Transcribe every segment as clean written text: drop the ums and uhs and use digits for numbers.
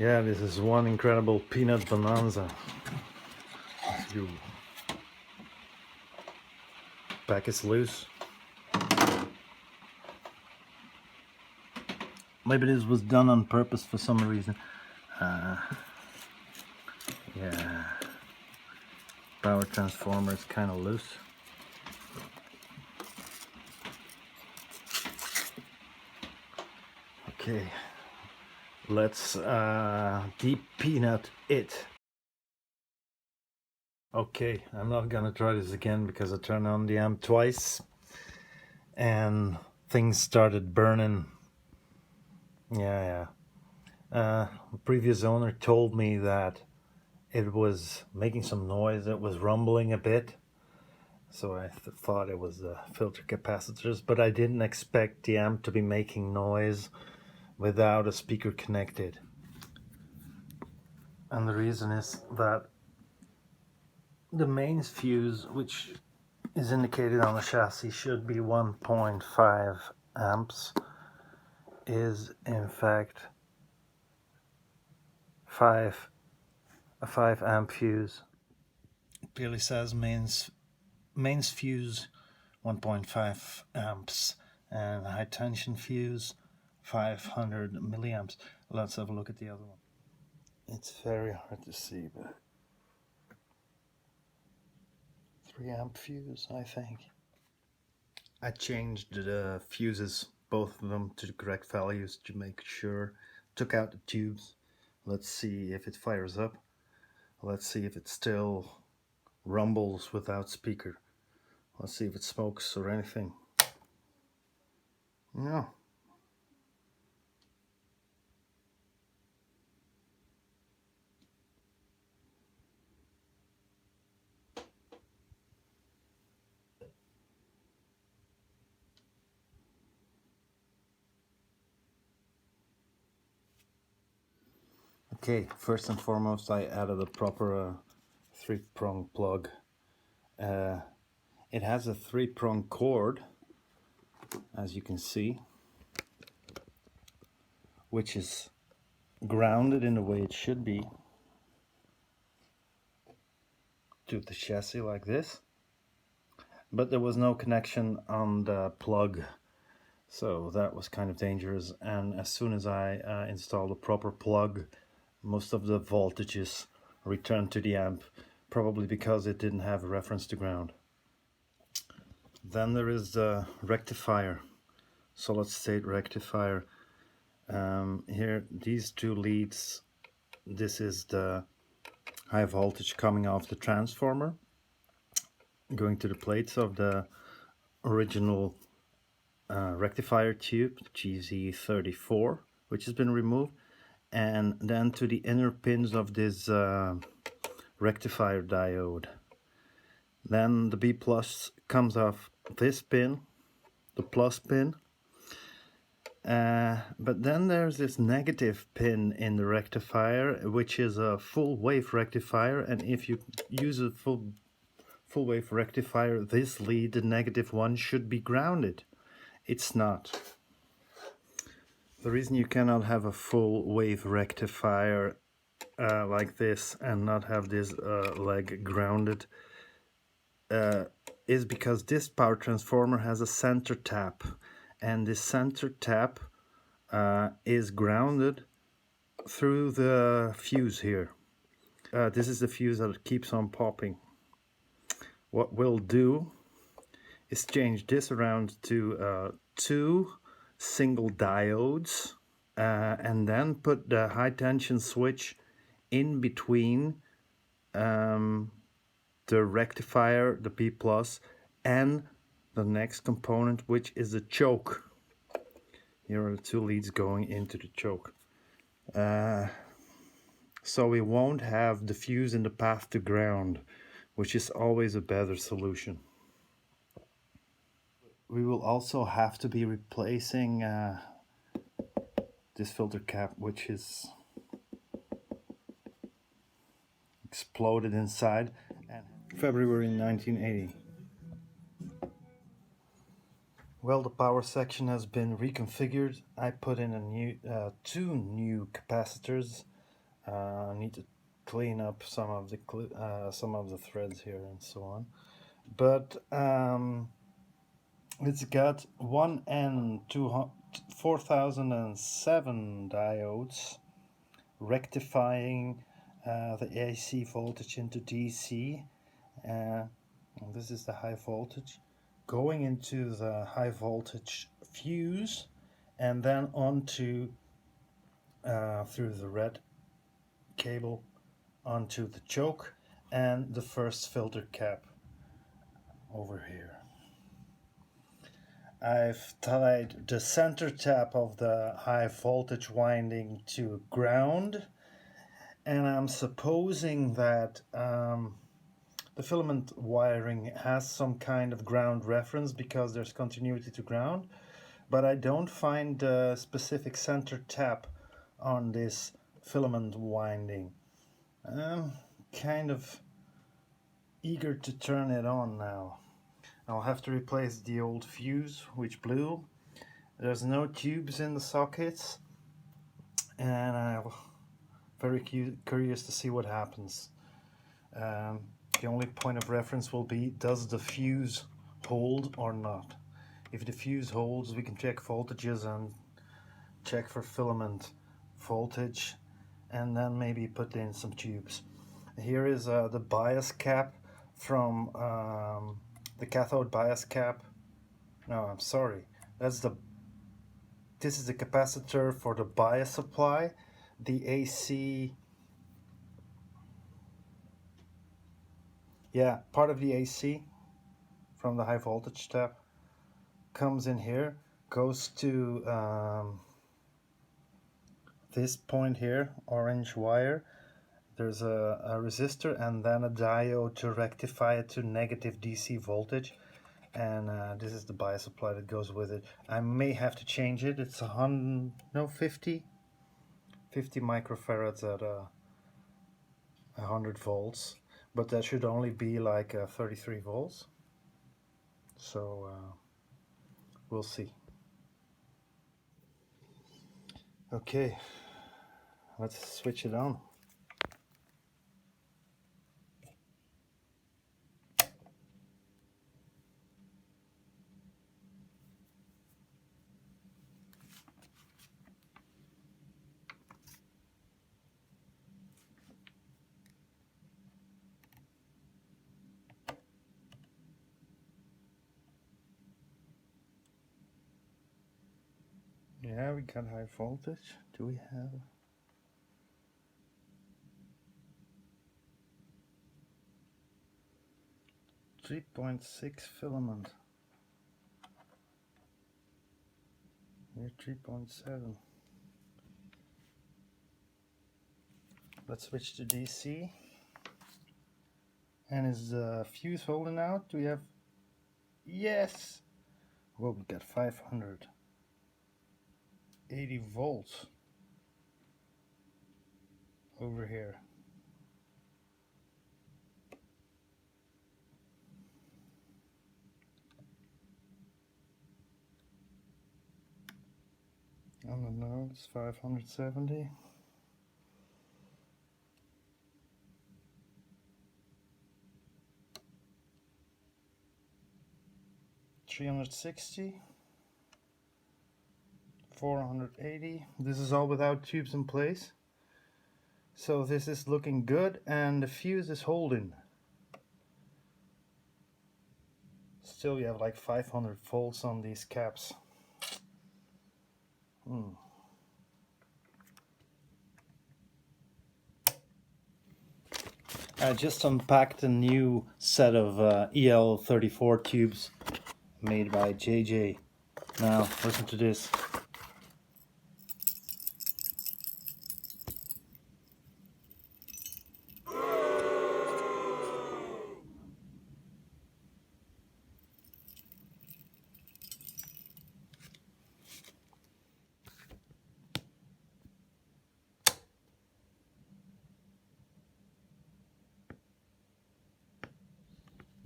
Yeah, this is one incredible peanut bonanza. You pack is loose. Maybe this was done on purpose for some reason. Yeah, power transformer is kind of loose. Okay, let's deep peanut it. Okay, I'm not gonna try this again because I turned on the amp twice and things started burning. Yeah. The previous owner told me that it was making some noise, it was rumbling a bit. So I thought it was the filter capacitors, but I didn't expect the amp to be making noise without a speaker connected. And the reason is that the mains fuse, which is indicated on the chassis, should be 1.5 amps, is in fact a 5 amp fuse. It clearly says mains fuse 1.5 amps and high tension fuse 500 milliamps. Let's have a look at the other one. It's very hard to see, but 3 amp fuse, I think. I changed the fuses, both of them, to the correct values to make sure. Took out the tubes. Let's see if it fires up. Let's see if it still rumbles without speaker. Let's see if it smokes or anything. No. Okay, first and foremost, I added a proper 3-prong plug. It has a 3-prong cord, as you can see, which is grounded in the way it should be to the chassis like this, but there was no connection on the plug, so that was kind of dangerous. And as soon as I installed a proper plug, most of the voltages returned to the amp, probably because it didn't have a reference to ground. Then there is the rectifier, solid state rectifier. Here, these two leads, this is the high voltage coming off the transformer, going to the plates of the original rectifier tube, GZ34, which has been removed, and then to the inner pins of this rectifier diode. Then the B plus comes off this pin, the plus pin, but then there's this negative pin in the rectifier, which is a full wave rectifier, and if you use a full wave rectifier, this lead, the negative one, should be grounded. It's not. The reason you cannot have a full wave rectifier like this and not have this leg grounded is because this power transformer has a center tap, and this center tap is grounded through the fuse here. This is the fuse that keeps on popping. What we'll do is change this around to 2 single diodes and then put the high tension switch in between the rectifier, the P plus, and the next component, which is the choke. Here are the 2 leads going into the choke. So we won't have the fuse in the path to ground, which is always a better solution. We will also have to be replacing this filter cap, which is exploded inside. February 1980. Well, the power section has been reconfigured. I put in a new 2 new capacitors, I need to clean up some of the threads here and so on. But it's got 4007 diodes rectifying the AC voltage into DC. And this is the high voltage going into the high voltage fuse and then onto through the red cable onto the choke and the first filter cap over here. I've tied the center tap of the high voltage winding to ground, and I'm supposing that the filament wiring has some kind of ground reference because there's continuity to ground, but I don't find the specific center tap on this filament winding. I'm kind of eager to turn it on now. I'll have to replace the old fuse which blew. There's no tubes in the sockets, and I'm very curious to see what happens. The only point of reference will be, does the fuse hold or not? If the fuse holds, we can check voltages and check for filament voltage, and then maybe put in some tubes. Here is the bias cap from the cathode bias cap. No, I'm sorry. This is the capacitor for the bias supply. The AC, yeah, part of the AC from the high voltage tap comes in here, goes to this point here, orange wire. There's a resistor and then a diode to rectify it to negative DC voltage, and this is the bias supply that goes with it. I may have to change it. It's 50 microfarads at 100 volts, but that should only be like 33 volts. So we'll see. Okay, let's switch it on. Yeah, we got high voltage. Do we have? .6 filament. Here 3.7. Let's switch to DC. And is the fuse holding out? Do we have? Yes! Well, we got 580 volts over here. I don't know, it's 570. $360, 480. This is all without tubes in place. So this is looking good, and the fuse is holding. Still, you have like 500 volts on these caps. I just unpacked a new set of EL34 tubes made by JJ. Now, listen to this.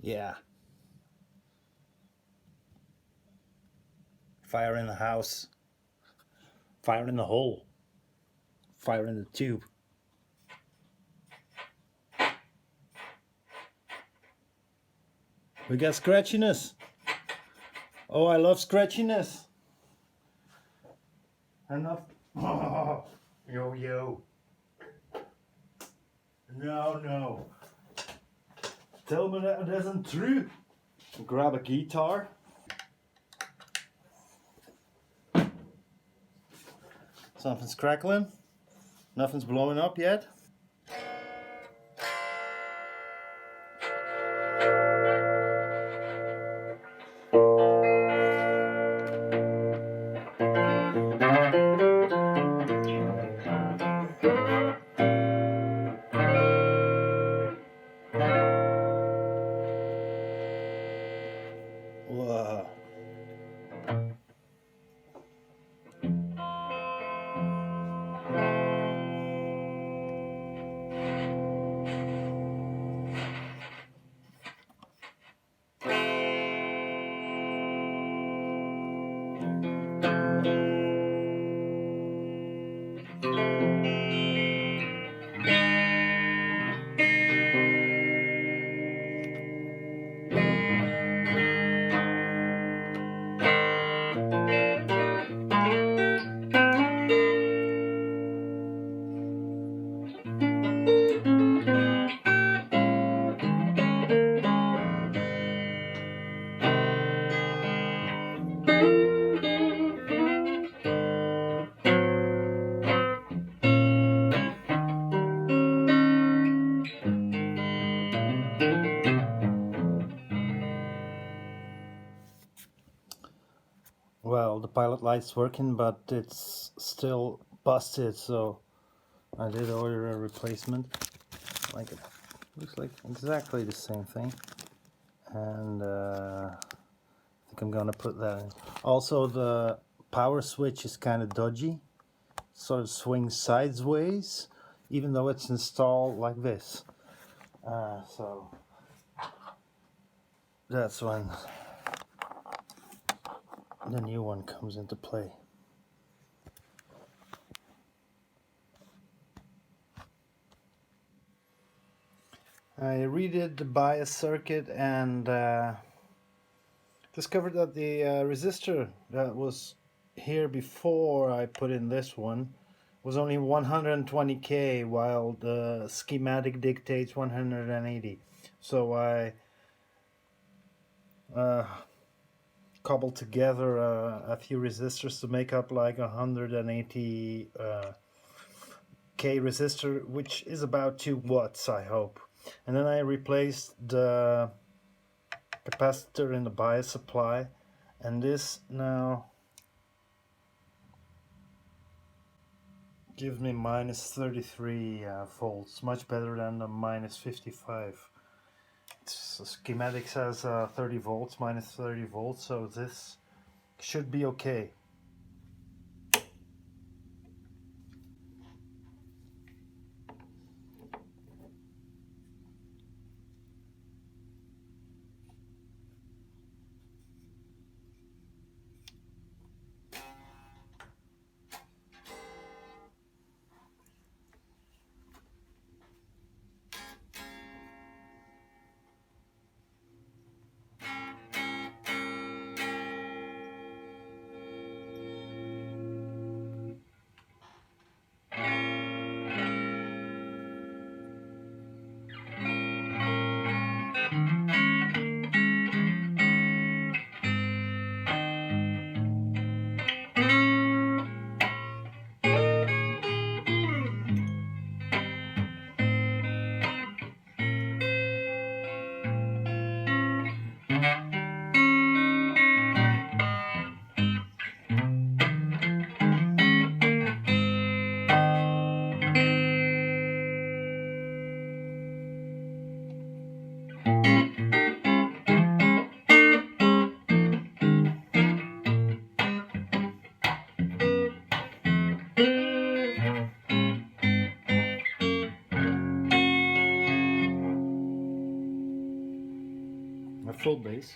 Yeah. Fire in the house. Fire in the hole. Fire in the tube. We got scratchiness. Oh, I love scratchiness. Enough. Oh, yo. No. Tell me that it isn't true. Grab a guitar. Something's crackling. Nothing's blowing up yet. Wow. Well, the pilot light's working, but it's still busted, so I did order a replacement. Like it looks like exactly the same thing, and I think I'm gonna put that in. Also, the power switch is kind of dodgy, sort of swings sideways, even though it's installed like this. So that's when the new one comes into play. I redid the bias circuit and discovered that the resistor that was here before I put in this one was only 120k, while the schematic dictates 180. So I cobbled together a few resistors to make up like 180 k resistor, which is about 2 watts, I hope. And then I replaced the capacitor in the bias supply, and this now gives me minus 33 volts, much better than the minus 55. The schematic says 30 volts, minus 30 volts, so this should be okay. A full bass.